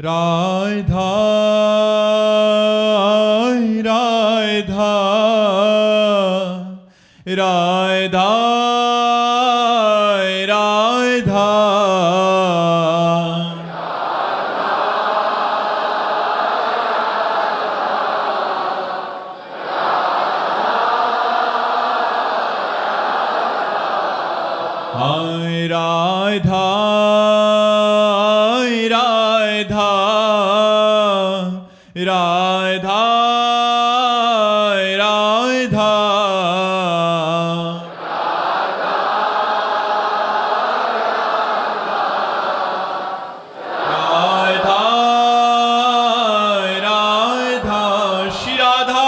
राधा राधा राधा राधा हाय राधा राधा राधा राधा राधा राधा श्री राधा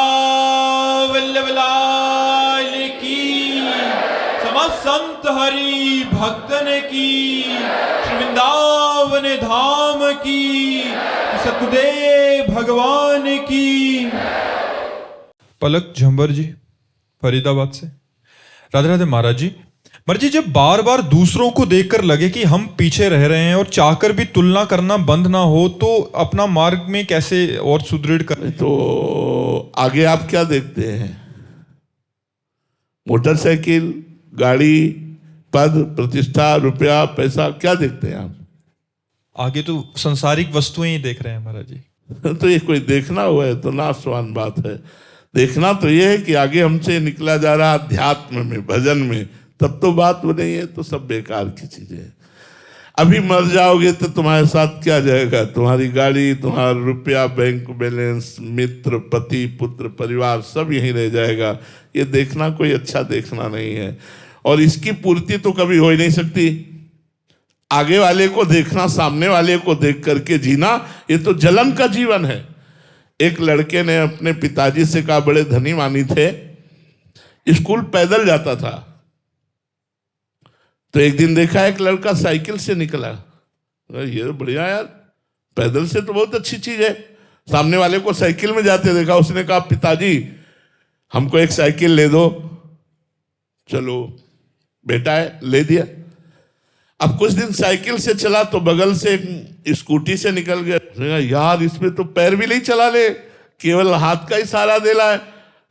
वल्लभ लाल की समस्त संत हरि भक्तन की श्री वृंदावन धाम की सतगुरुदेव भगवान की। पलक झंबर जी फरीदाबाद से। राधे राधे महाराज जी। महाराज जी, जब बार बार दूसरों को देखकर लगे कि हम पीछे रह रहे हैं और चाहकर भी तुलना करना बंद ना हो तो अपना मार्ग में कैसे और सुदृढ़ करें? तो आगे आप क्या देखते हैं? मोटरसाइकिल, गाड़ी, पद, प्रतिष्ठा, रुपया, पैसा, क्या देखते हैं आप? आगे तो सांसारिक वस्तुएं ही देख रहे हैं महाराज जी। तो ये कोई देखना हुआ है तो नाशवान बात है। देखना तो ये है कि आगे हमसे निकला जा रहा अध्यात्म में, भजन में, तब तो बात वो नहीं है। तो सब बेकार की चीजें हैं। अभी मर जाओगे तो तुम्हारे साथ क्या जाएगा? तुम्हारी गाड़ी, तुम्हारा रुपया, बैंक बैलेंस, मित्र, पति, पुत्र, परिवार सब यहीं रह जाएगा। ये देखना कोई अच्छा देखना नहीं है और इसकी पूर्ति तो कभी हो ही नहीं सकती। आगे वाले को देखना, सामने वाले को देख करके जीना, ये तो जलन का जीवन है। एक लड़के ने अपने पिताजी से कहा, बड़े धनी मानी थे, स्कूल पैदल जाता था। तो एक दिन देखा एक लड़का साइकिल से निकला। ये तो बढ़िया यार, पैदल से तो बहुत अच्छी चीज है। सामने वाले को साइकिल में जाते देखा। उसने कहा, पिताजी हमको एक साइकिल ले दो। चलो बेटा है, ले दिया। अब कुछ दिन साइकिल से चला तो बगल से एक स्कूटी से निकल गया। यार इसमें तो पैर भी नहीं चला ले, केवल हाथ का ही सहारा दे रहा है।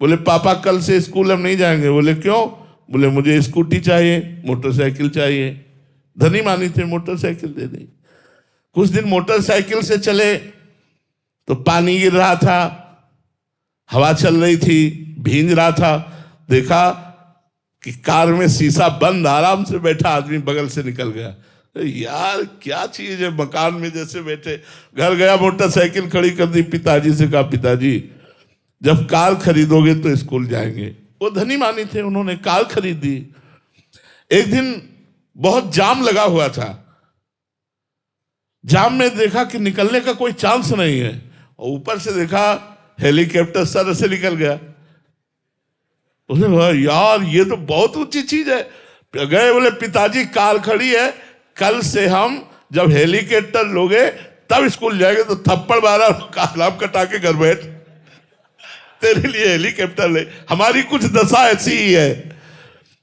बोले पापा कल से स्कूल हम नहीं जाएंगे। बोले क्यों? बोले मुझे स्कूटी चाहिए, मोटरसाइकिल चाहिए। धनी मानी थे, मोटरसाइकिल दे दी। कुछ दिन मोटरसाइकिल से चले तो पानी गिर रहा था, हवा चल रही थी, भींज रहा था। देखा कि कार में शीशा बंद, आराम से बैठा आदमी बगल से निकल गया। यार क्या चीज है, मकान में जैसे बैठे। घर गया, मोटरसाइकिल खड़ी कर दी। पिताजी से कहा, पिताजी जब कार खरीदोगे तो स्कूल जाएंगे। वो धनी मानी थे, उन्होंने कार खरीद दी। एक दिन बहुत जाम लगा हुआ था। जाम में देखा कि निकलने का कोई चांस नहीं है और ऊपर से देखा हेलीकॉप्टर सर से निकल गया। उसने कहा, यार ये तो बहुत ऊंची चीज है। गए, बोले पिताजी कार खड़ी है, कल से हम जब हेलीकॉप्टर लोगे तब स्कूल जाएंगे। तो थप्पड़ मारा, कालाम कटा के घर बैठ, तेरे लिए हेलीकॉप्टर ले। हमारी कुछ दशा ऐसी ही है।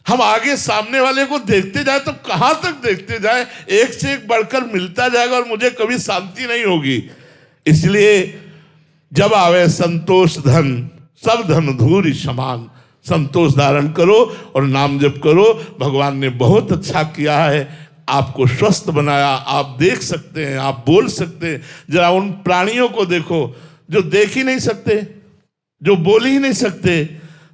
हम आगे सामने वाले को देखते जाए तो कहां तक देखते जाए, एक से एक बढ़कर मिलता जाएगा और मुझे कभी शांति नहीं होगी। इसलिए जब आवे संतोष धन, सब धन धूरि समान। संतोष धारण करो और नाम जप करो। भगवान ने बहुत अच्छा किया है, आपको स्वस्थ बनाया। आप देख सकते हैं, आप बोल सकते हैं। जरा उन प्राणियों को देखो जो देख ही नहीं सकते, जो बोल ही नहीं सकते,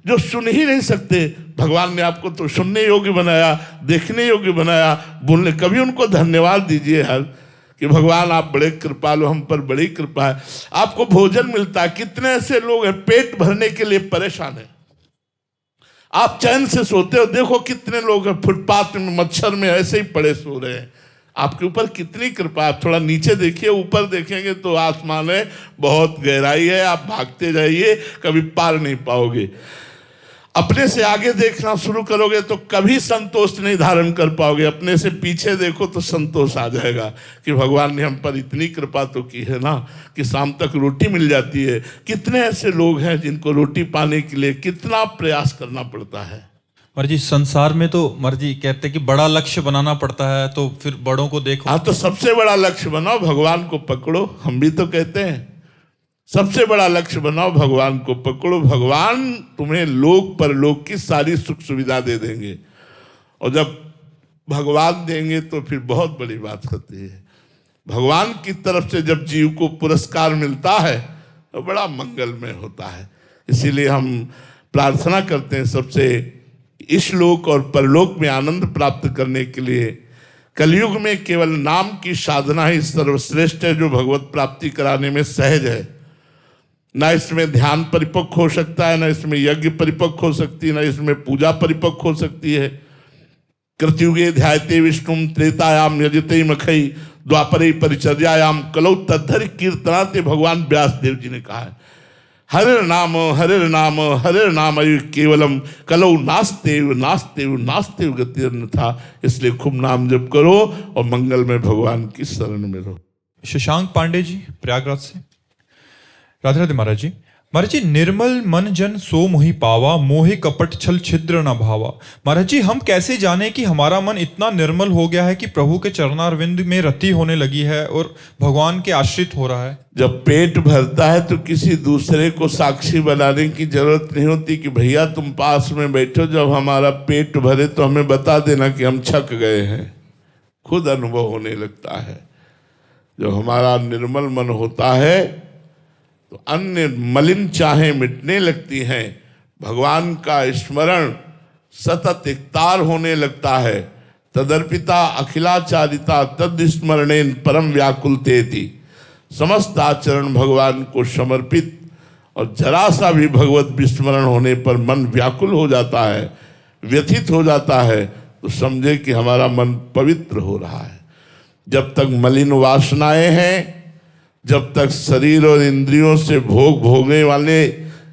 जो सुन ही नहीं सकते। भगवान ने आपको तो सुनने योग्य बनाया, देखने योग्य बनाया, बोलने। कभी उनको धन्यवाद दीजिए हर कि भगवान आप बड़े कृपालु, हम पर बड़ी कृपा है। आपको भोजन मिलता है। कितने ऐसे लोग हैं पेट भरने के लिए परेशान है, आप चैन से सोते हो। देखो कितने लोग हैं फुटपाथ में, मच्छर में ऐसे ही पड़े सो रहे हैं। आपके ऊपर कितनी कृपा। आप थोड़ा नीचे देखिए, ऊपर देखेंगे तो आसमान है, बहुत गहराई है। आप भागते जाइए, कभी पार नहीं पाओगे। अपने से आगे देखना शुरू करोगे तो कभी संतोष नहीं धारण कर पाओगे। अपने से पीछे देखो तो संतोष आ जाएगा कि भगवान ने हम पर इतनी कृपा तो की है ना कि शाम तक रोटी मिल जाती है। कितने ऐसे लोग हैं जिनको रोटी पाने के लिए कितना प्रयास करना पड़ता है। मर्जी संसार में तो मर्जी कहते हैं कि बड़ा लक्ष्य बनाना पड़ता है, तो फिर बड़ों को देखो। हाँ, तो सबसे बड़ा लक्ष्य बनाओ, भगवान को पकड़ो। हम भी तो कहते हैं सबसे बड़ा लक्ष्य बनाओ, भगवान को पकड़ो। भगवान तुम्हें लोक परलोक की सारी सुख सुविधा दे देंगे, और जब भगवान देंगे तो फिर बहुत बड़ी बात होती है। भगवान की तरफ से जब जीव को पुरस्कार मिलता है तो बड़ा मंगलमय होता है। इसीलिए हम प्रार्थना करते हैं सबसे, इस लोक और परलोक में आनंद प्राप्त करने के लिए कलयुग में केवल नाम की साधना ही सर्वश्रेष्ठ है, जो भगवत प्राप्ति कराने में सहज है। ना इसमें ध्यान परिपक्व हो सकता है, ना इसमें यज्ञ परिपक्व हो सकती है, ना इसमें पूजा परिपक्व हो सकती है। कृतयुगे ध्यायते विष्णुम, त्रेतायाम यजते मखई, द्वापरे परिचर्यायाम कलौ तद्धरि कीर्तनाते, भगवान व्यासदेव जी ने कहा है। हरे नाम हरे नाम केवलम कलौ नास्तेव नास्तेव नास्तेव गति अन्यथा। इसलिए खूब नाम जप करो और मंगल में भगवान की शरण में रहो। शशांक पांडे जी प्रयागराज से। राधे राधे महाराज जी। महाराज जी, निर्मल मन जन सो मोहि पावा, मोहि कपट छल छिद्र न भावा। महाराज जी, हम कैसे जाने कि हमारा मन इतना निर्मल हो गया है कि प्रभु के चरणारविंद में रति होने लगी है और भगवान के आश्रित हो रहा है? जब पेट भरता है तो किसी दूसरे को साक्षी बनाने की जरूरत नहीं होती कि भैया तुम पास में बैठो, जब हमारा पेट भरे तो हमें बता देना कि हम छक गए हैं। खुद अनुभव होने लगता है। जब हमारा निर्मल मन होता है तो अन्य मलिन चाहें मिटने लगती हैं, भगवान का स्मरण सतत इकतार होने लगता है। तदर्पिता अखिलाचारिता तद स्मरणेन परम व्याकुलतेति। समस्त आचरण भगवान को समर्पित, और जरा सा भी भगवत विस्मरण होने पर मन व्याकुल हो जाता है, व्यथित हो जाता है, तो समझे कि हमारा मन पवित्र हो रहा है। जब तक मलिन वासनाएं हैं, जब तक शरीर और इंद्रियों से भोग भोगने वाले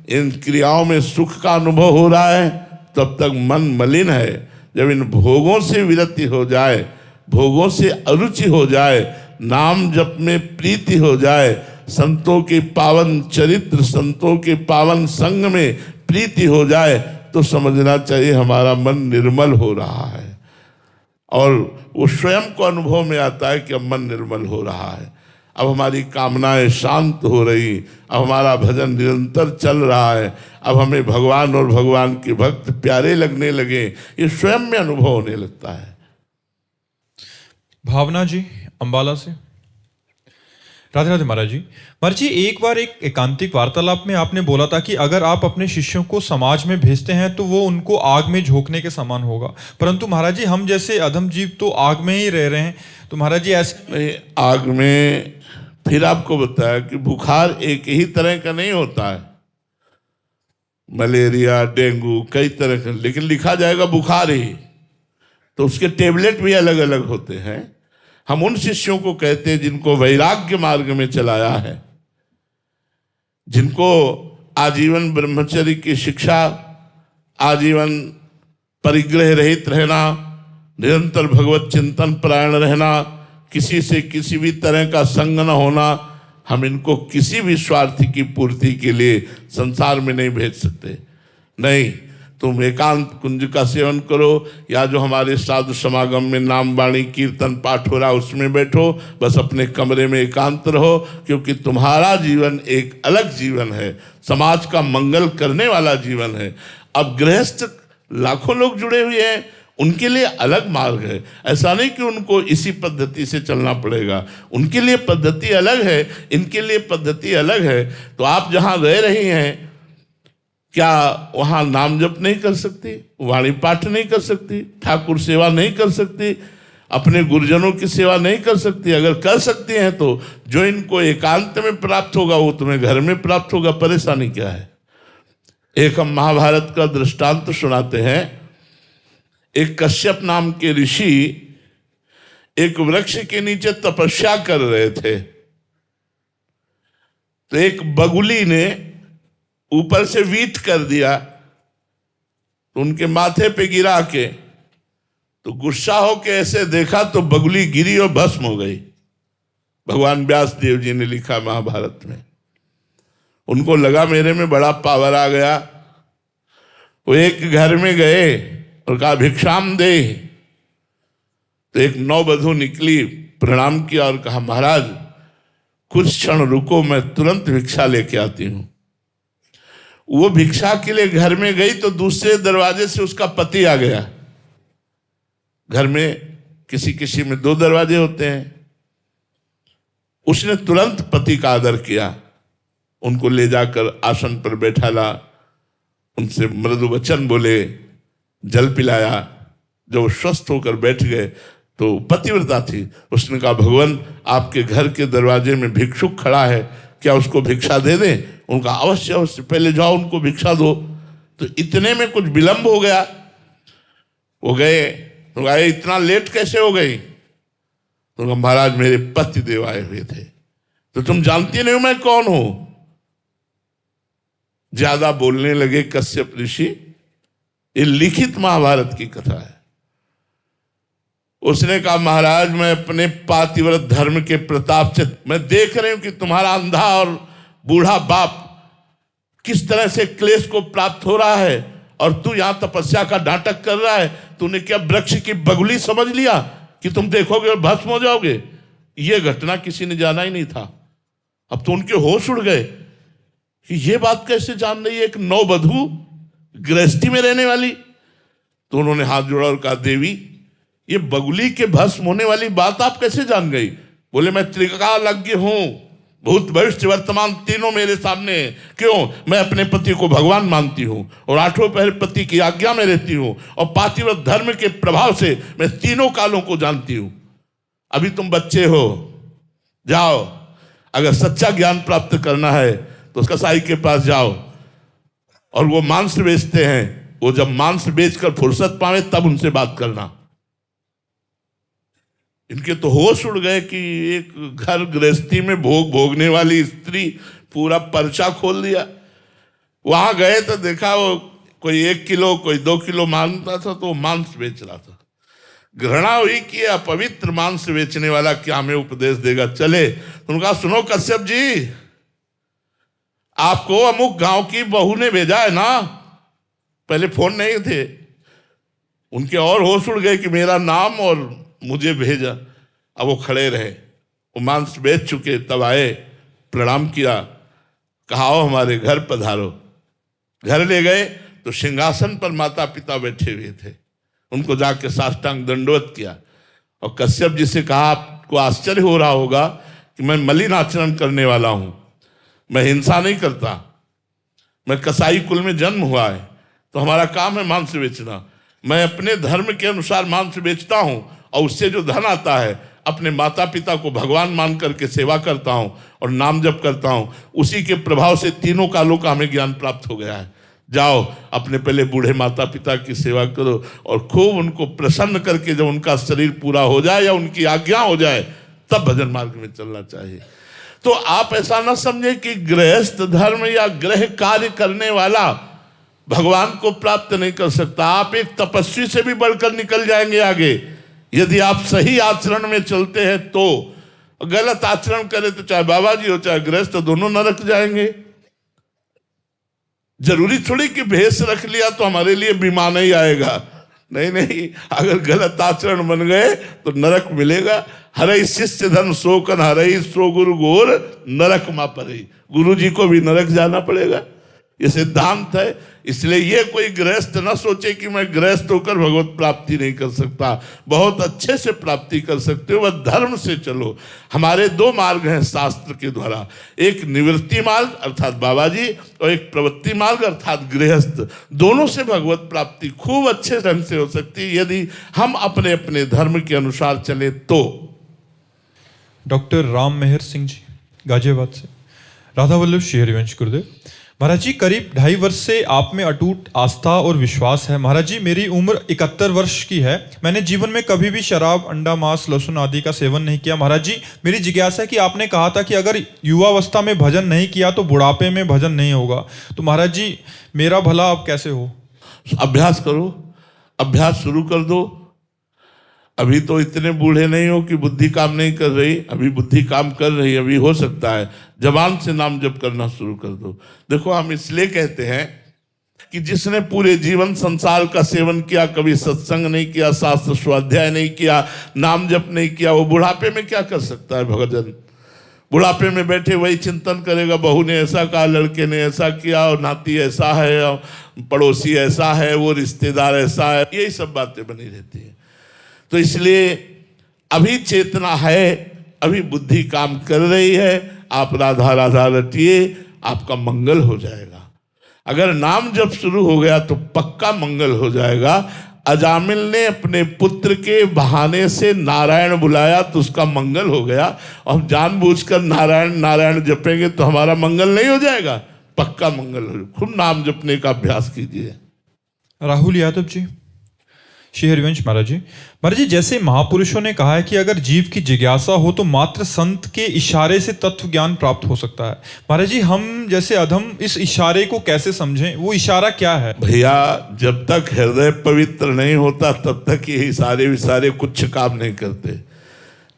इन क्रियाओं में सुख का अनुभव हो रहा है, तब तक मन मलिन है। जब इन भोगों से विरति हो जाए, भोगों से अरुचि हो जाए, नाम जप में प्रीति हो जाए, संतों के पावन चरित्र, संतों के पावन संग में प्रीति हो जाए, तो समझना चाहिए हमारा मन निर्मल हो रहा है। और वो स्वयं को अनुभव में आता है कि अब मन निर्मल हो रहा है, अब हमारी कामनाएं शांत हो रही, अब हमारा भजन निरंतर चल रहा है, अब हमें भगवान और भगवान के भक्त प्यारे लगने लगे। ये स्वयं में अनुभव होने लगता है। भावना जी अंबाला से। राधे राधे महाराज जी। महाराज जी, एक बार एक एकांतिक वार्तालाप में आपने बोला था कि अगर आप अपने शिष्यों को समाज में भेजते हैं तो वो उनको आग में झोंकने के समान होगा, परंतु महाराज जी हम जैसे अधम जीव तो आग में ही रह रहे हैं, तो महाराज जी ऐसे नहीं, आग में फिर आपको बताया कि बुखार एक ही तरह का नहीं होता है, मलेरिया डेंगू कई तरह का, लेकिन लिखा जाएगा बुखार ही, तो उसके टेबलेट भी अलग अलग होते हैं। हम उन शिष्यों को कहते हैं जिनको वैराग्य मार्ग में चलाया है, जिनको आजीवन ब्रह्मचर्य की शिक्षा, आजीवन परिग्रह रहित रहना, निरंतर भगवत चिंतन परायण रहना, किसी से किसी भी तरह का संग न होना, हम इनको किसी भी स्वार्थ की पूर्ति के लिए संसार में नहीं भेज सकते। नहीं, तुम एकांत कुंज का सेवन करो, या जो हमारे साधु समागम में नाम वाणी कीर्तन पाठ हो रहा उसमें बैठो, बस अपने कमरे में एकांत रहो, क्योंकि तुम्हारा जीवन एक अलग जीवन है, समाज का मंगल करने वाला जीवन है। अब गृहस्थ लाखों लोग जुड़े हुए हैं, उनके लिए अलग मार्ग है। ऐसा नहीं कि उनको इसी पद्धति से चलना पड़ेगा, उनके लिए पद्धति अलग है, इनके लिए पद्धति अलग है। तो आप जहाँ रह रही हैं, क्या वहाँ नाम जप नहीं कर सकती, वाणी पाठ नहीं कर सकती, ठाकुर सेवा नहीं कर सकती, अपने गुरुजनों की सेवा नहीं कर सकती? अगर कर सकती हैं तो जो इनको एकांत में प्राप्त होगा वो तुम्हें घर में प्राप्त होगा, परेशानी क्या है? एक हम महाभारत का दृष्टांत सुनाते हैं। एक कश्यप नाम के ऋषि एक वृक्ष के नीचे तपस्या कर रहे थे, तो एक बगुली ने ऊपर से वीट कर दिया, तो उनके माथे पे गिरा के, तो गुस्सा होके ऐसे देखा तो बगुली गिरी और भस्म हो गई। भगवान व्यास देव जी ने लिखा महाभारत में। उनको लगा मेरे में बड़ा पावर आ गया। वो एक घर में गए, और कहा भिक्षाम दे। तो एक नौवधू निकली, प्रणाम किया और कहा महाराज कुछ क्षण रुको, मैं तुरंत भिक्षा लेके आती हूं। वो भिक्षा के लिए घर में गई तो दूसरे दरवाजे से उसका पति आ गया। घर में किसी किसी में 2 दरवाजे होते हैं। उसने तुरंत पति का आदर किया, उनको ले जाकर आसन पर बैठाला, उनसे मृदु वचन बोले, जल पिलाया। जब वो स्वस्थ होकर बैठ गए तो पतिव्रता थी, उसने कहा भगवान आपके घर के दरवाजे में भिक्षुक खड़ा है, क्या उसको भिक्षा दे दें? उनका अवश्य अवश्य, पहले जाओ उनको भिक्षा दो। तो इतने में कुछ विलंब हो गया। वो गए तो गए, इतना लेट कैसे हो गई? तो महाराज मेरे पति देव आए हुए थे। तो तुम जानती नहीं मैं कौन हूं? ज्यादा बोलने लगे कश्यप ऋषि। ये लिखित महाभारत की कथा है। उसने कहा महाराज मैं अपने पातिव्रत धर्म के प्रताप से मैं देख रही हूं कि तुम्हारा अंधा और बूढ़ा बाप किस तरह से क्लेश को प्राप्त हो रहा है और तू यहां तपस्या का नाटक कर रहा है। तूने क्या वृक्ष की बगुली समझ लिया कि तुम देखोगे और भस्म हो जाओगे? यह घटना किसी ने जाना ही नहीं था। अब तो उनके होश उड़ गए कि यह बात कैसे जान रही है एक नौवधू गृहस्थी में रहने वाली। तो उन्होंने हाथ जोड़ा और कहा देवी ये बगुली के भस्म होने वाली बात आप कैसे जान गई? बोले मैं त्रिकालज्ञ हूं, भूत भविष्य वर्तमान तीनों मेरे सामने। क्यों? मैं अपने पति को भगवान मानती हूं और 8वें पहर पति की आज्ञा में रहती हूं और पातिव्रत धर्म के प्रभाव से मैं तीनों कालों को जानती हूं। अभी तुम बच्चे हो, जाओ, अगर सच्चा ज्ञान प्राप्त करना है तो कसाई के पास जाओ और वो मांस बेचते हैं, वो जब मांस बेचकर फुर्सत पावे तब उनसे बात करना। इनके तो होश उड़ गए कि एक घर गृहस्थी में भोग भोगने वाली स्त्री पूरा पर्चा खोल दिया। वहां गए तो देखा वो कोई 1 किलो कोई 2 किलो मांगता था तो मांस बेच रहा था। घृणा हुई कि अपवित्र मांस बेचने वाला क्या हमें उपदेश देगा। चले उनका सुनो कश्यप जी, आपको अमुक गांव की बहू ने भेजा है ना। पहले फोन नहीं थे, उनके और होश उड़ गए कि मेरा नाम और मुझे भेजा। अब वो खड़े रहे, वो मांस बेच चुके, तब आए, प्रणाम किया, कहा आओ हमारे घर पधारो। घर ले गए तो सिंहासन पर माता पिता बैठे हुए थे, उनको जाके साष्टांग दंडवत किया और कश्यप जी से कहा आपको आश्चर्य हो रहा होगा कि मैं मलिन आचरण करने वाला हूं, मैं हिंसा नहीं करता, मैं कसाई कुल में जन्म हुआ है तो हमारा काम है मांस बेचना। मैं अपने धर्म के अनुसार मांस बेचता हूं और उससे जो धन आता है अपने माता पिता को भगवान मान करके सेवा करता हूं और नाम जप करता हूं। उसी के प्रभाव से तीनों कालों का हमें ज्ञान प्राप्त हो गया है। जाओ अपने पहले बूढ़े माता पिता की सेवा करो और खूब उनको प्रसन्न करके जब उनका शरीर पूरा हो जाए या उनकी आज्ञा हो जाए तब भजन मार्ग में चलना चाहिए। तो आप ऐसा ना समझे कि गृहस्थ धर्म या गृह कार्य करने वाला भगवान को प्राप्त नहीं कर सकता। आप एक तपस्वी से भी बढ़कर निकल जाएंगे आगे यदि आप सही आचरण में चलते हैं। तो गलत आचरण करें तो चाहे बाबा जी हो चाहे गृहस्थ दोनों नरक जाएंगे। जरूरी थोड़ी कि भेष रख लिया तो हमारे लिए बीमा नहीं आएगा। नहीं नहीं, अगर गलत आचरण बन गए तो नरक मिलेगा। हरई शिष्य धन शोकन हरई सो गुरु गोर नरक मा परई। गुरु जी को भी नरक जाना पड़ेगा, ये सिद्धांत है। इसलिए ये कोई गृहस्थ न सोचे कि मैं गृहस्थ होकर भगवत प्राप्ति नहीं कर सकता। बहुत अच्छे से प्राप्ति कर सकते हो, वह धर्म से चलो। हमारे 2 मार्ग हैं शास्त्र के द्वारा, एक निवृत्ति मार्ग अर्थात बाबा जी और एक प्रवृत्ति मार्ग अर्थात गृहस्थ। दोनों से भगवत प्राप्ति खूब अच्छे ढंग से हो सकती है यदि हम अपने अपने धर्म के अनुसार चले तो। डॉक्टर राम मेहर सिंह जी गाजियाबाद से। राधा वल्लभ श्री हरिवंश गुरुदेव। महाराज जी करीब 2.5 वर्ष से आप में अटूट आस्था और विश्वास है। महाराज जी मेरी उम्र 71 वर्ष की है। मैंने जीवन में कभी भी शराब, अंडा, मांस, लहसुन आदि का सेवन नहीं किया। महाराज जी मेरी जिज्ञासा है कि आपने कहा था कि अगर युवावस्था में भजन नहीं किया तो बुढ़ापे में भजन नहीं होगा। तो महाराज जी मेरा भला अब कैसे हो? अभ्यास करो, अभ्यास शुरू कर दो। अभी तो इतने बूढ़े नहीं हो कि बुद्धि काम नहीं कर रही, अभी बुद्धि काम कर रही, अभी हो सकता है जबान से नाम जप करना शुरू कर दो। देखो हम इसलिए कहते हैं कि जिसने पूरे जीवन संसार का सेवन किया, कभी सत्संग नहीं किया, शास्त्र स्वाध्याय नहीं किया, नाम जप नहीं किया, वो बुढ़ापे में क्या कर सकता है भगजन? बुढ़ापे में बैठे वही चिंतन करेगा, बहू ने ऐसा कहा, लड़के ने ऐसा किया, और नाती ऐसा है, और पड़ोसी ऐसा है, वो रिश्तेदार ऐसा है, यही सब बातें बनी रहती है। तो इसलिए अभी चेतना है, अभी बुद्धि काम कर रही है, आप राधा राधा रटिए, आपका मंगल हो जाएगा। अगर नाम जब शुरू हो गया तो पक्का मंगल हो जाएगा। अजामिल ने अपने पुत्र के बहाने से नारायण बुलाया तो उसका मंगल हो गया, और हम जानबूझकर नारायण नारायण जपेंगे तो हमारा मंगल नहीं हो जाएगा, पक्का मंगल हो जाएगा। खूब नाम जपने का अभ्यास कीजिए। राहुल यादव जी, श्री हरिवंश महाराज जी, जैसे महापुरुषों ने कहा है कि अगर जीव की जिज्ञासा हो तो मात्र संत के इशारे से तत्व ज्ञान प्राप्त हो सकता है। महाराज जी, हम जैसे अधम इस इशारे को कैसे समझें? वो इशारा क्या है? भैया, जब तक हृदय पवित्र नहीं होता तब तक ये इशारे विसारे कुछ काम नहीं करते।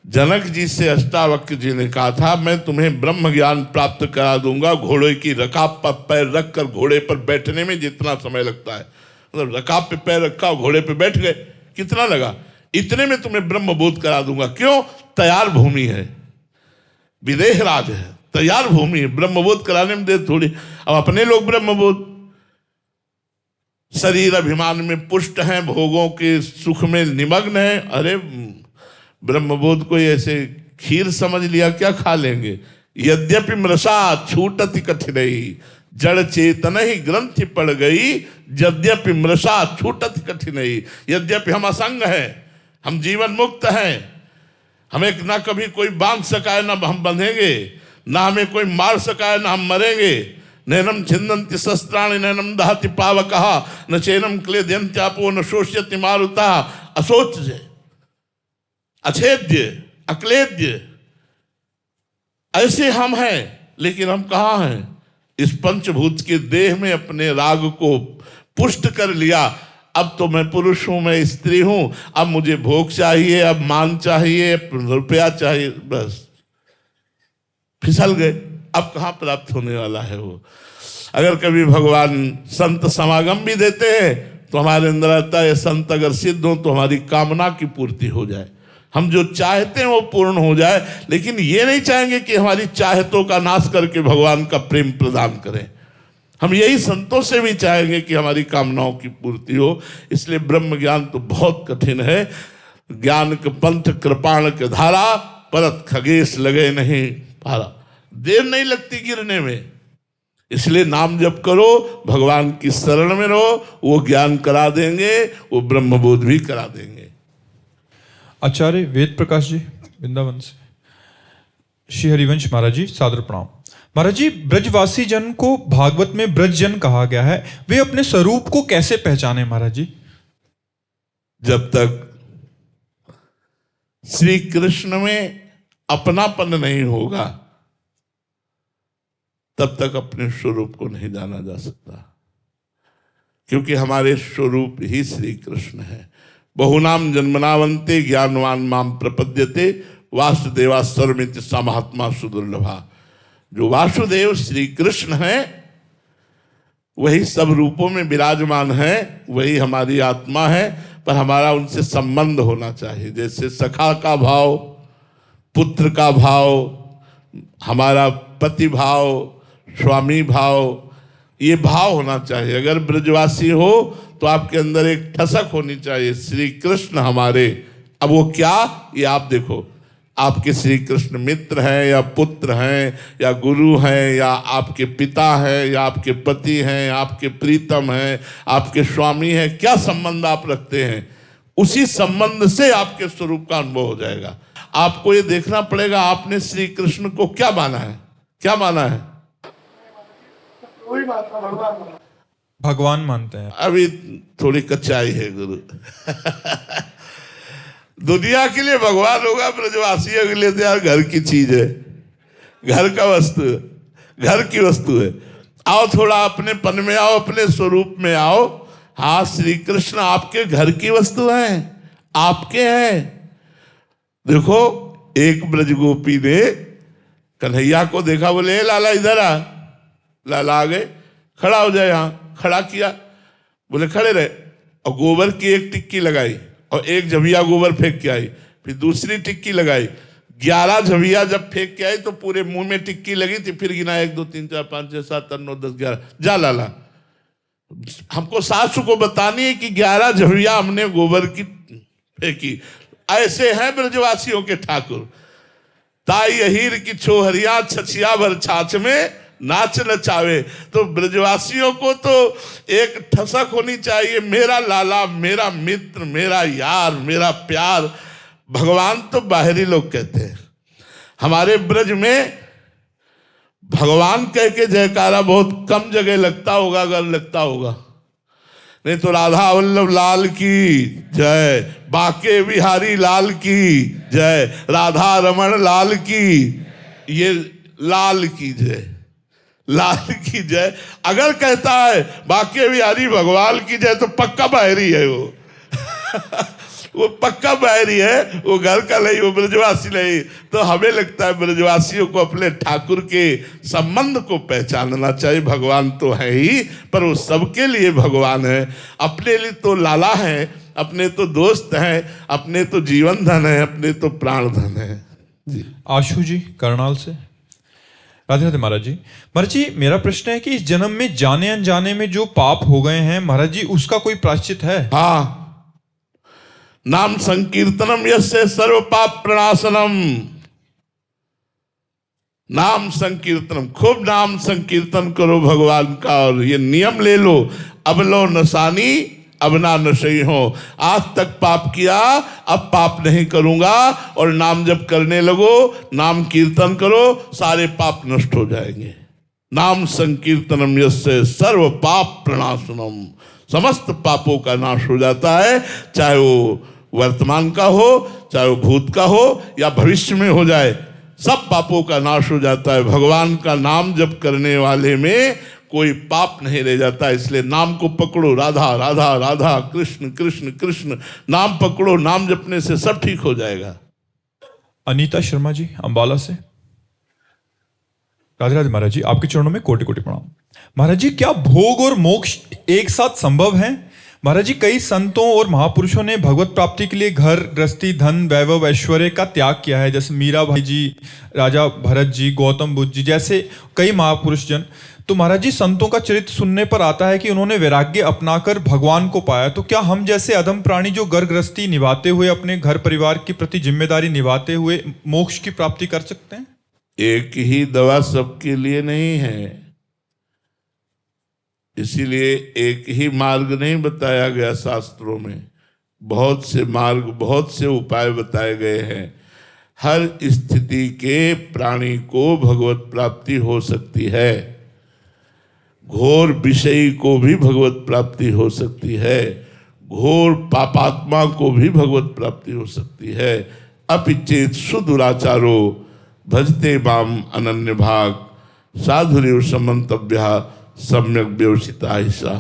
जनक जी से अष्टावक्र जी ने कहा था, मैं तुम्हें ब्रह्म ज्ञान प्राप्त करा दूंगा, घोड़े की रकाब पर पैर रखकर घोड़े पर बैठने में जितना समय लगता है, मतलब रकाब पे पैर रखा, घोड़े पे बैठ गए, कितना लगा, इतने में तुम्हें ब्रह्म बोध करा दूंगा। क्यों? तैयार भूमि है, विदेह राज है, तैयार भूमि है, ब्रह्म बोध कराने में देर थोड़ी। अब अपने लोग ब्रह्म बोध शरीर अभिमान में पुष्ट हैं, भोगों के सुख में निमग्न हैं। अरे ब्रह्मबोध को ऐसे खीर समझ लिया, क्या खा लेंगे? यद्यपि मृषा छूटति कठिनई, जड़ चेतन ही ग्रंथि पड़ गई, यद्यपि मृषा छूटति कठिनई। यद्यपि हम असंग हैं, हम जीवन मुक्त हैं, हमें ना कभी कोई बांध सका है, ना हम बंधेंगे, ना हमें कोई मार सका है, ना हम मरेंगे। नैनम छिन्दन्ति शस्त्राणि नैनम दहति पावकः, न चैनम क्लेदयन्त्यापो न शोष्यति मारुतः। अशोच्य, अछेद्य, अक्लेद्य, ऐसे हम हैं। लेकिन हम कहाँ हैं? इस पंचभूत के देह में अपने राग को पुष्ट कर लिया। अब तो मैं पुरुष हूं, मैं स्त्री हूं, अब मुझे भोग चाहिए, अब मान चाहिए, रुपया चाहिए, बस फिसल गए। अब कहाँ प्राप्त होने वाला है वो? अगर कभी भगवान संत समागम भी देते हैं तो हमारे अंदर आता है, संत अगर सिद्ध हो तो हमारी कामना की पूर्ति हो जाए, हम जो चाहते हैं वो पूर्ण हो जाए। लेकिन ये नहीं चाहेंगे कि हमारी चाहतों का नाश करके भगवान का प्रेम प्रदान करें। हम यही संतों से भी चाहेंगे कि हमारी कामनाओं की पूर्ति हो। इसलिए ब्रह्म ज्ञान तो बहुत कठिन है। ज्ञान के पंथ कृपाण के धारा, परत खगेश लगे नहीं पारा। देर नहीं लगती गिरने में, इसलिए नाम जप करो, भगवान की शरण में रहो, वो ज्ञान करा देंगे, वो ब्रह्मबोध भी करा देंगे। आचार्य वेद प्रकाश जी वृंदावन से, श्री हरिवंश महाराज जी सादर प्रणाम। महाराज जी, ब्रजवासी जन को भागवत में ब्रज जन कहा गया है, वे अपने स्वरूप को कैसे पहचाने महाराज जी? जब तक श्री कृष्ण में अपनापन नहीं होगा तब तक अपने स्वरूप को नहीं जाना जा सकता, क्योंकि हमारे स्वरूप ही श्री कृष्ण है। बहुनाम जन्मनावंते ज्ञानवान माम प्रपद्यते, वासुदेवा सर्वमिति सा महात्मा सुदुर्लभा। जो वासुदेव श्री कृष्ण है वही सब रूपों में विराजमान है, वही हमारी आत्मा है, पर हमारा उनसे संबंध होना चाहिए। जैसे सखा का भाव, पुत्र का भाव, हमारा पति भाव, स्वामी भाव, ये भाव होना चाहिए। अगर ब्रजवासी हो तो आपके अंदर एक ठसक होनी चाहिए, श्री कृष्ण हमारे। अब वो क्या, ये आप देखो, आपके श्री कृष्ण मित्र हैं या पुत्र हैं या गुरु हैं या आपके पिता हैं या आपके पति हैं, आपके प्रीतम हैं, आपके स्वामी हैं, क्या संबंध आप रखते हैं, उसी संबंध से आपके स्वरूप का अनुभव हो जाएगा। आपको ये देखना पड़ेगा आपने श्री कृष्ण को क्या माना है, क्या माना है? भगवान मानते हैं। अभी थोड़ी कच्चाई है गुरु। दुनिया के लिए भगवान होगा, ब्रजवासियों के लिए तो यार घर की चीज है, घर का वस्तु है, घर की वस्तु है। आओ थोड़ा अपने पन में आओ, अपने स्वरूप में आओ। हाँ, श्री कृष्ण आपके घर की वस्तु है, आपके हैं। देखो, एक ब्रजगोपी ने कन्हैया को देखा, बोले लाला इधर आ। लाला आ गए, खड़ा हो जाए, यहाँ खड़ा किया, बोले खड़े रहे, और गोबर की एक टिक्की लगाई और एक झबिया गोबर फेंक के आई, फिर दूसरी टिक्की लगाई, 11 झबिया जब फेंक के आई तो पूरे मुंह में टिक्की लगी थी, फिर गिना 1 2 3 4 5 6 7 8 9 10 11, जा लाला। हमको सासू को बतानी है कि 11 झबिया हमने गोबर की फेंकी। ऐसे हैं ब्रजवासियों के ठाकुर। ताई अहीर की छोहरिया छछिया भर छाछ में नाच नचावे। तो ब्रजवासियों को तो एक ठसक होनी चाहिए, मेरा लाला, मेरा मित्र, मेरा यार, मेरा प्यार। भगवान तो बाहरी लोग कहते हैं, हमारे ब्रज में भगवान कह के जयकारा बहुत कम जगह लगता होगा, अगर लगता होगा, नहीं तो राधा वल्लभ लाल की जय, बाके बिहारी लाल की जय, राधा रमण लाल की, ये लाल की जय, लाल की जय। अगर कहता है बाके बिहारी भगवान की जय तो पक्का बाहरी है वो वो पक्का बाहरी है, वो घर का नहीं, वो ब्रजवासी नहीं। तो हमें लगता है ब्रजवासियों को अपने ठाकुर के संबंध को पहचानना चाहिए। भगवान तो है ही, पर वो सबके लिए भगवान है। अपने लिए तो लाला है, अपने तो दोस्त हैं, अपने तो जीवन धन है, अपने तो प्राण धन है जी। आशु जी करनाल से, राधे राधे महाराज जी। महाराज जी मेरा प्रश्न है कि इस जन्म में जाने अनजाने में जो पाप हो गए हैं महाराज जी, उसका कोई प्रायश्चित है? हाँ, नाम संकीर्तनम यस्य सर्व पाप प्रणाशनम। नाम संकीर्तनम, खूब नाम संकीर्तन करो भगवान का, और ये नियम ले लो, अब लो नसानी अब ना नशई हो। आज तक पाप किया, अब पाप नहीं करूंगा, और नाम जप करने लगो, नाम कीर्तन करो, सारे पाप नष्ट हो जाएंगे। नाम संकीर्तनम यस्य सर्व पाप प्रणाशनम, समस्त पापों का नाश हो जाता है, चाहे वो वर्तमान का हो, चाहे वो भूत का हो, या भविष्य में हो जाए, सब पापों का नाश हो जाता है। भगवान का नाम जप करने वाले में कोई पाप नहीं रह जाता। इसलिए नाम को पकड़ो, राधा राधा राधा, कृष्ण कृष्ण कृष्ण, नाम पकड़ो, नाम जपने से सब ठीक हो जाएगा। अनीता शर्मा जी अंबाला से, राधे राधे महाराज जी, आपके चरणों में कोटि कोटि प्रणाम। महाराज जी क्या भोग और मोक्ष एक साथ संभव है? महाराज जी कई संतों और महापुरुषों ने भगवत प्राप्ति के लिए घर गृहस्थी धन वैभव ऐश्वर्य का त्याग किया है, जैसे मीरा भाई जी, राजा भरत जी, गौतम बुद्ध जी जैसे कई महापुरुष जन। तो महाराज जी संतों का चरित्र सुनने पर आता है कि उन्होंने वैराग्य अपनाकर भगवान को पाया। तो क्या हम जैसे अधम प्राणी जो घर गृहस्थी निभाते हुए, अपने घर परिवार के प्रति जिम्मेदारी निभाते हुए मोक्ष की प्राप्ति कर सकते हैं? एक ही दवा सबके लिए नहीं है, इसीलिए एक ही मार्ग नहीं बताया गया शास्त्रों में, बहुत से मार्ग, बहुत से उपाय बताए गए हैं। हर स्थिति के प्राणी को भगवत प्राप्ति हो सकती है, घोर विषयी को भी भगवत प्राप्ति हो सकती है, घोर पापात्मा को भी भगवत प्राप्ति हो सकती है। अपिचेत सुदुराचारो भजते माम अनन्य भाग, साधुरेव समन्तव्या सम्यक व्यवसिता ऐसा।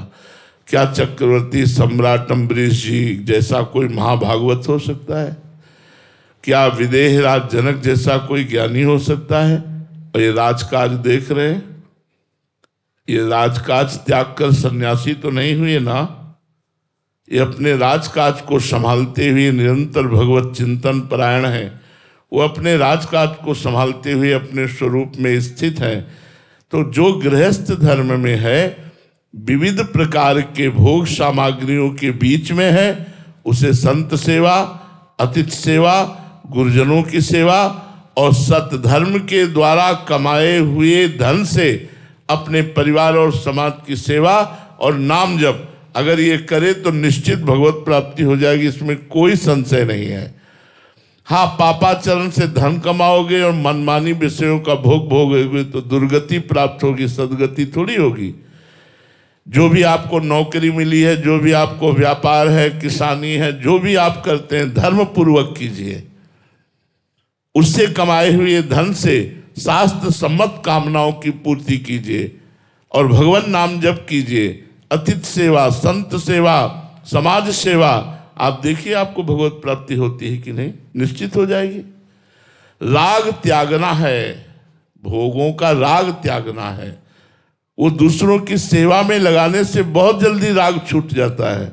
क्या चक्रवर्ती सम्राट अम्बरीश जी जैसा कोई महाभागवत हो सकता है? क्या विदेह राज जनक जैसा कोई ज्ञानी हो सकता है? और ये राजकाज देख रहे हैं, ये राजकाज त्याग कर सन्यासी तो नहीं हुए ना, ये अपने राजकाज को संभालते हुए निरंतर भगवत चिंतन परायण है। वो अपने राजकाज को संभालते हुए अपने स्वरूप में स्थित है। तो जो गृहस्थ धर्म में है, विविध प्रकार के भोग सामग्रियों के बीच में है, उसे संत सेवा, अतिथि सेवा, गुरुजनों की सेवा और सतधर्म के द्वारा कमाए हुए धन से अपने परिवार और समाज की सेवा और नाम जप अगर ये करे तो निश्चित भगवत प्राप्ति हो जाएगी, इसमें कोई संशय नहीं है। हाँ, पापाचरण से धन कमाओगे और मनमानी विषयों का भोग भोगोगे तो दुर्गति प्राप्त होगी, सदगति थोड़ी होगी। जो भी आपको नौकरी मिली है, जो भी आपको व्यापार है, किसानी है, जो भी आप करते हैं धर्म पूर्वक कीजिए। उससे कमाए हुए धन से शास्त्र सम्मत कामनाओं की पूर्ति कीजिए और भगवान नाम जप कीजिए। अतिथि सेवा, संत सेवा, समाज सेवा, आप देखिए आपको भगवत प्राप्ति होती है कि नहीं, निश्चित हो जाएगी। राग त्यागना है, भोगों का राग त्यागना है, वो दूसरों की सेवा में लगाने से बहुत जल्दी राग छूट जाता है।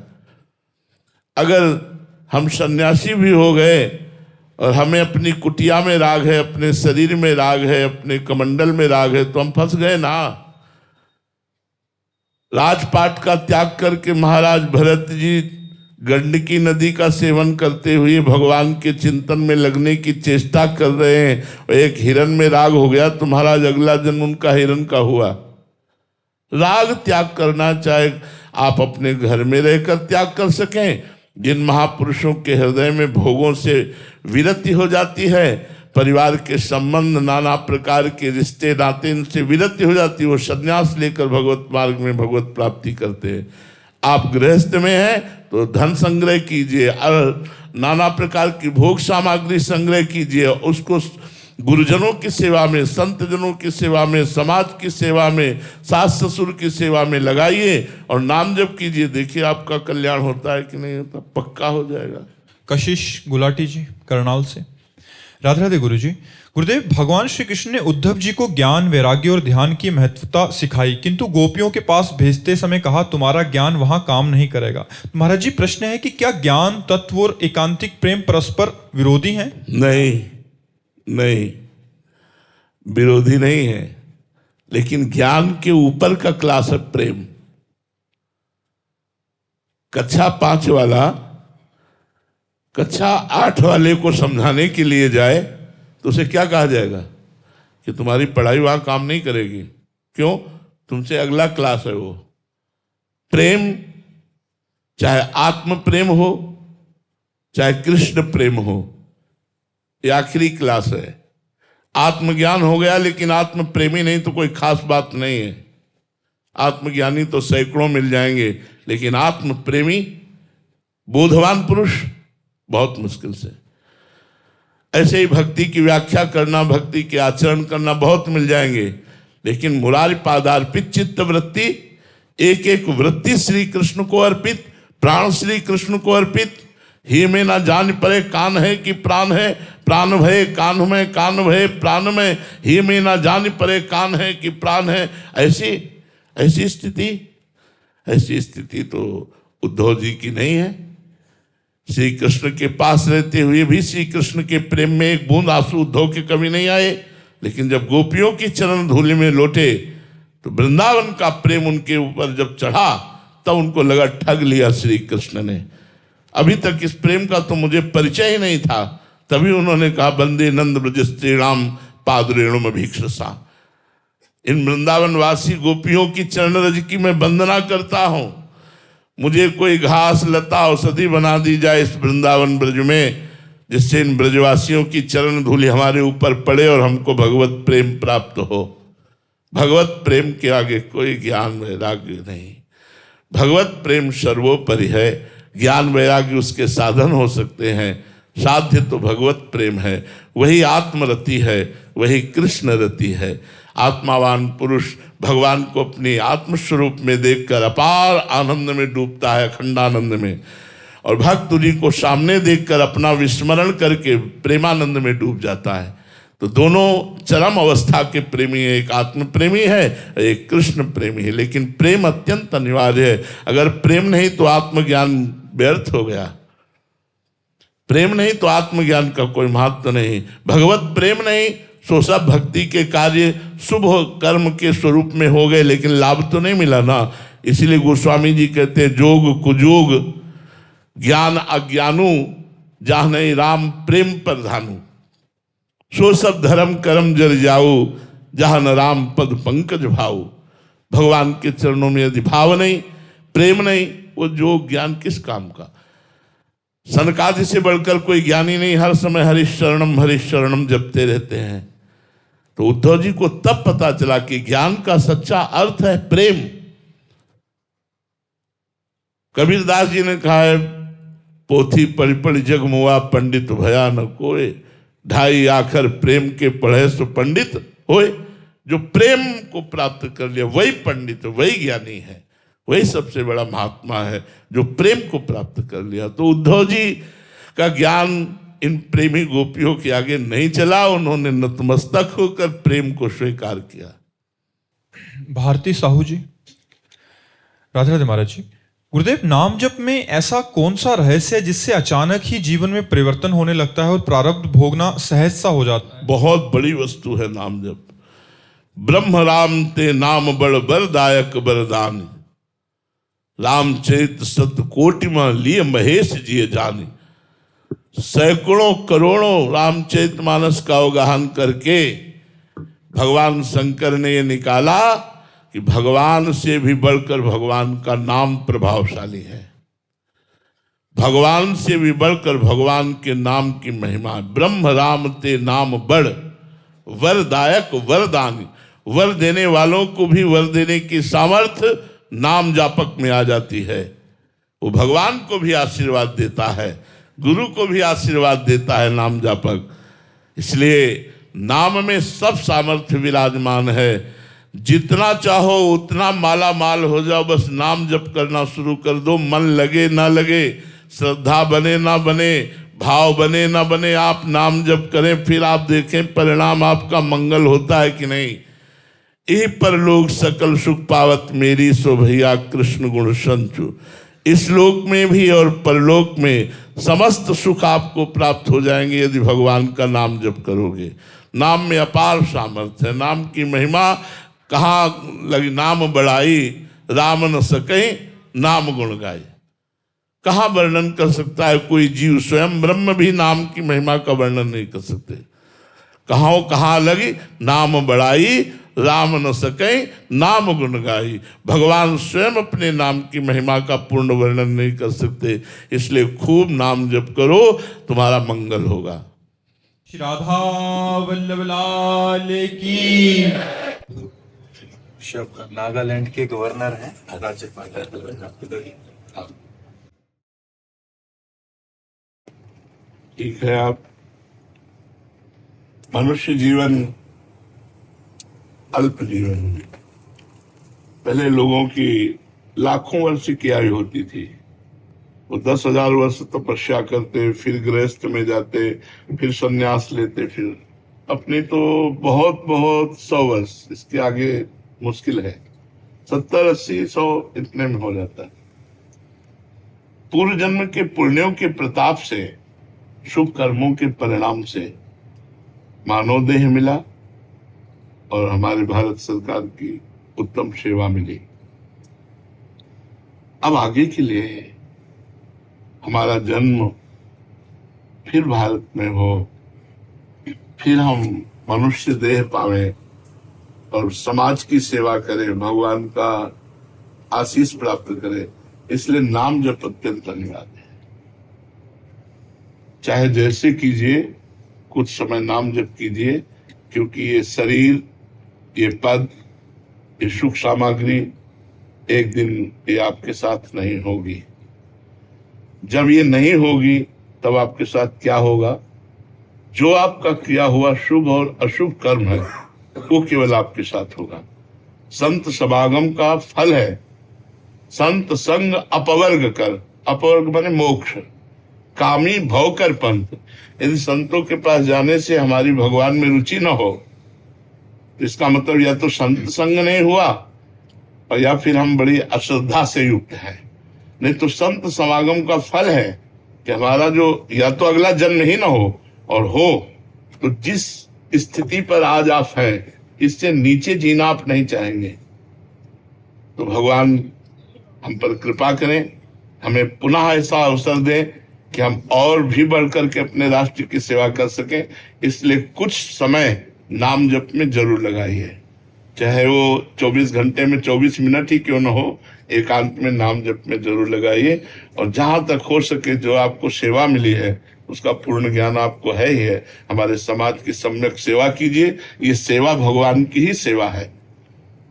अगर हम सन्यासी भी हो गए और हमें अपनी कुटिया में राग है, अपने शरीर में राग है, अपने कमंडल में राग है, तो हम फंस गए ना। राजपाट का त्याग करके महाराज भरत जी गंडकी नदी का सेवन करते हुए भगवान के चिंतन में लगने की चेष्टा कर रहे हैं, और एक हिरण में राग हो गया तो महाराज अगला जन्म उनका हिरण का हुआ। राग त्याग करना, चाहे आप अपने घर में रहकर त्याग कर सकें, जिन महापुरुषों के हृदय में भोगों से विरति हो जाती है, परिवार के संबंध, नाना प्रकार के रिश्ते नाते, इनसे विरति हो जाती है, वो संन्यास लेकर भगवत मार्ग में भगवत प्राप्ति करते हैं। आप गृहस्थ में हैं तो धन संग्रह कीजिए और नाना प्रकार की भोग सामग्री संग्रह कीजिए, उसको गुरुजनों की सेवा में, संत जनों की सेवा में, समाज की सेवा में, सास ससुर की सेवा में लगाइए और नाम जप कीजिए। देखिए आपका कल्याण होता है कि नहीं होता, पक्का हो जाएगा। कशिश गुलाटी जी करनाल से, राधे राधे गुरु जी। गुरुदेव, भगवान श्री कृष्ण ने उद्धव जी को ज्ञान, वैराग्य और ध्यान की महत्वता सिखाई, किंतु गोपियों के पास भेजते समय कहा तुम्हारा ज्ञान वहां काम नहीं करेगा। महाराज जी, प्रश्न है कि क्या ज्ञान, तत्व और एकांतिक प्रेम परस्पर विरोधी हैं? नहीं, नहीं, विरोधी नहीं है, लेकिन ज्ञान के ऊपर का क्लास है प्रेम। कक्षा 5 वाला कक्षा 8 वाले को समझाने के लिए जाए तो उसे क्या कहा जाएगा कि तुम्हारी पढ़ाई वहां काम नहीं करेगी। क्यों? तुमसे अगला क्लास है वो। प्रेम, चाहे आत्म प्रेम हो, चाहे कृष्ण प्रेम हो, ये आखिरी क्लास है। आत्मज्ञान हो गया लेकिन आत्म प्रेमी नहीं तो कोई खास बात नहीं है। आत्मज्ञानी तो सैकड़ों मिल जाएंगे, लेकिन आत्म प्रेमी बोधवान पुरुष बहुत मुश्किल से। ऐसे ही भक्ति की व्याख्या करना, भक्ति के आचरण करना बहुत मिल जाएंगे, लेकिन मुरारी पादार्पित चित्त वृत्ति, एक एक वृत्ति श्री कृष्ण को अर्पित, प्राण श्री कृष्ण को अर्पित। ही में ना जान परे कान है कि प्राण है, प्राण भय कान में, कान भय प्राण में, ही में ना जान परे कान है कि प्राण है। ऐसी स्थिति तो उद्धव जी की नहीं है। श्री कृष्ण के पास रहते हुए भी श्री कृष्ण के प्रेम में एक बूंद आंसू उद्धव के कभी नहीं आए, लेकिन जब गोपियों की चरण धूलि में लौटे तो वृंदावन का प्रेम उनके ऊपर जब चढ़ा तब उनको लगा ठग लिया श्री कृष्ण ने। अभी तक इस प्रेम का तो मुझे परिचय ही नहीं था, तभी उन्होंने कहा वंदे नंद ब्रज स्त्रीणाम पादरेणुम भीक्षसा। इन वृंदावन वासी गोपियों की चरण रज की मैं वंदना करता हूं। मुझे कोई घास लता औषधि बना दी जाए इस वृंदावन ब्रज में, जिससे इन ब्रजवासियों की चरण धूलि हमारे ऊपर पड़े और हमको भगवत प्रेम प्राप्त हो। भगवत प्रेम के आगे कोई ज्ञान वैराग्य नहीं। भगवत प्रेम सर्वोपरि है। ज्ञान वैराग्य उसके साधन हो सकते हैं, साध्य तो भगवत प्रेम है। वही आत्मरति है, वही कृष्ण रति है। आत्मावान पुरुष भगवान को अपने आत्मस्वरूप में देखकर अपार आनंद में डूबता है, अखंडानंद में, और भक्त उन्हीं को सामने देखकर अपना विस्मरण करके प्रेमानंद में डूब जाता है। तो दोनों चरम अवस्था के प्रेमी है, एक आत्म प्रेमी है, एक कृष्ण प्रेमी है। लेकिन प्रेम अत्यंत अनिवार्य है। अगर प्रेम नहीं तो आत्मज्ञान व्यर्थ हो गया। प्रेम नहीं तो आत्मज्ञान का कोई महत्व नहीं। भगवत प्रेम नहीं सो सब भक्ति के कार्य शुभ कर्म के स्वरूप में हो गए, लेकिन लाभ तो नहीं मिला ना। इसीलिए गोस्वामी जी कहते हैं जोग कुजोग ज्ञान अज्ञानू जहाँ नहीं राम प्रेम प्रधानु, सो सब धर्म कर्म जर जाओ जहाँ न राम पद पंकज भाऊ। भगवान के चरणों में यदि भाव नहीं, प्रेम नहीं, वो जो ज्ञान किस काम का। सनकादि से बढ़कर कोई ज्ञानी नहीं, हर समय हरिश शरणम जपते रहते हैं। तो उद्धव जी को तब पता चला कि ज्ञान का सच्चा अर्थ है प्रेम। कबीरदास जी ने कहा है पोथी पढ़ी पढ़ी जग मुआ पंडित भया न कोय, ढाई आखर प्रेम के पढ़े सो पंडित होए। जो प्रेम को प्राप्त कर लिया वही पंडित, वही ज्ञानी है, वही सबसे बड़ा महात्मा है जो प्रेम को प्राप्त कर लिया। तो उद्धव जी का ज्ञान इन प्रेमी गोपियों के आगे नहीं चला। उन्होंने नतमस्तक होकर प्रेम को स्वीकार किया। भारती साहू जी, राधे राधे महाराज जी। गुरुदेव, नाम जप में ऐसा कौन सा रहस्य है जिससे अचानक ही जीवन में परिवर्तन होने लगता है और प्रारब्ध भोगना सहज सा हो जाता है? बहुत बड़ी वस्तु है नाम जप। ब्रह्म राम ते नाम बड़ बरदायक वरदान, रामचरित सत कोटि में लिए महेश जिए जानी। सैकड़ों करोड़ों रामचरित मानस का अवगाहन करके भगवान शंकर ने ये निकाला कि भगवान से भी बढ़कर भगवान का नाम प्रभावशाली है, भगवान से भी बढ़कर भगवान के नाम की महिमा। ब्रह्म राम ते नाम बड़ वरदायक वरदानी, वर देने वालों को भी वर देने की सामर्थ्य नाम जापक में आ जाती है। वो भगवान को भी आशीर्वाद देता है, गुरु को भी आशीर्वाद देता है नाम जापक। इसलिए नाम में सब सामर्थ्य विराजमान है। जितना चाहो उतना माला माल हो जाओ, बस नाम जप करना शुरू कर दो। मन लगे ना लगे, श्रद्धा बने ना बने, भाव बने ना बने, आप नाम जप करें, फिर आप देखें परिणाम आपका मंगल होता है कि नहीं। यही पर लोग सकल सुख पावत मेरी, सो भैया कृष्ण गुण संचु। इस लोक में भी और परलोक में समस्त सुख आपको प्राप्त हो जाएंगे यदि भगवान का नाम जप करोगे। नाम में अपार सामर्थ्य है। नाम की महिमा कहाँ लगी? नाम बढ़ाई राम न सके नाम गुण गाई। कहाँ वर्णन कर सकता है कोई जीव? स्वयं ब्रह्म भी नाम की महिमा का वर्णन नहीं कर सकते। कहाँ लगी? नाम बढ़ाई राम न सके नाम गुण गाई। भगवान स्वयं अपने नाम की महिमा का पूर्ण वर्णन नहीं कर सकते। इसलिए खूब नाम जप करो, तुम्हारा मंगल होगा। श्री राधा वल्लभ लाल की। नागालैंड के गवर्नर हैं राज्यपाल। ठीक है, आप मनुष्य जीवन अल्प जीवन है। पहले लोगों की लाखों वर्ष की आयु होती थी। वो 10,000 वर्ष तपस्या करते, फिर गृहस्थ में जाते, फिर संन्यास लेते, फिर अपनी तो बहुत 100 वर्ष, इसके आगे मुश्किल है। 70, 80, 100 इतने में हो जाता है। पूर्व जन्म के पुण्यों के प्रताप से, शुभ कर्मों के परिणाम से मानव देह मिला और हमारे भारत सरकार की उत्तम सेवा मिली। अब आगे के लिए हमारा जन्म फिर भारत में हो, फिर हम मनुष्य देह पावे और समाज की सेवा करें, भगवान का आशीष प्राप्त करें। इसलिए नाम जप अत्यंत अनिवार्य है। चाहे जैसे कीजिए, कुछ समय नाम जप कीजिए, क्योंकि ये शरीर, ये पद, ये सुख सामग्री एक दिन ये आपके साथ नहीं होगी। जब ये नहीं होगी तब आपके साथ क्या होगा? जो आपका किया हुआ शुभ और अशुभ कर्म है वो केवल आपके साथ होगा। संत समागम का फल है संत संग अपवर्ग कर। अपवर्ग माने मोक्ष, कामी भव कर पंथ। यदि संतों के पास जाने से हमारी भगवान में रुचि न हो तो इसका मतलब या तो संत संग नहीं हुआ और या फिर हम बड़ी अश्रद्धा से युक्त हैं। नहीं तो संत समागम का फल है कि हमारा जो या तो अगला जन्म ही ना हो, और हो तो जिस स्थिति पर आज आप हैं इससे नीचे जीना आप नहीं चाहेंगे। तो भगवान हम पर कृपा करें, हमें पुनः ऐसा अवसर दें कि हम और भी बढ़कर के अपने राष्ट्र की सेवा कर सकें। इसलिए कुछ समय नाम जप में जरूर लगाइए, चाहे वो 24 घंटे में 24 मिनट ही क्यों न हो, एकांत में नाम जप में जरूर लगाइए। और जहां तक हो सके जो आपको सेवा मिली है उसका पूर्ण ज्ञान आपको है ही है, हमारे समाज की सम्यक सेवा कीजिए। ये सेवा भगवान की ही सेवा है।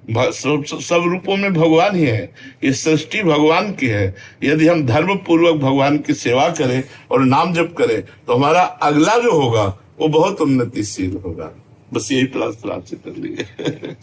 सब रूपों में भगवान ही है, ये सृष्टि भगवान की है। यदि हम धर्म पूर्वक भगवान की सेवा करें और नाम जप करें तो हमारा अगला जो होगा वो बहुत उन्नतिशील होगा। बस यही प्रार्थना से कर लीजिए।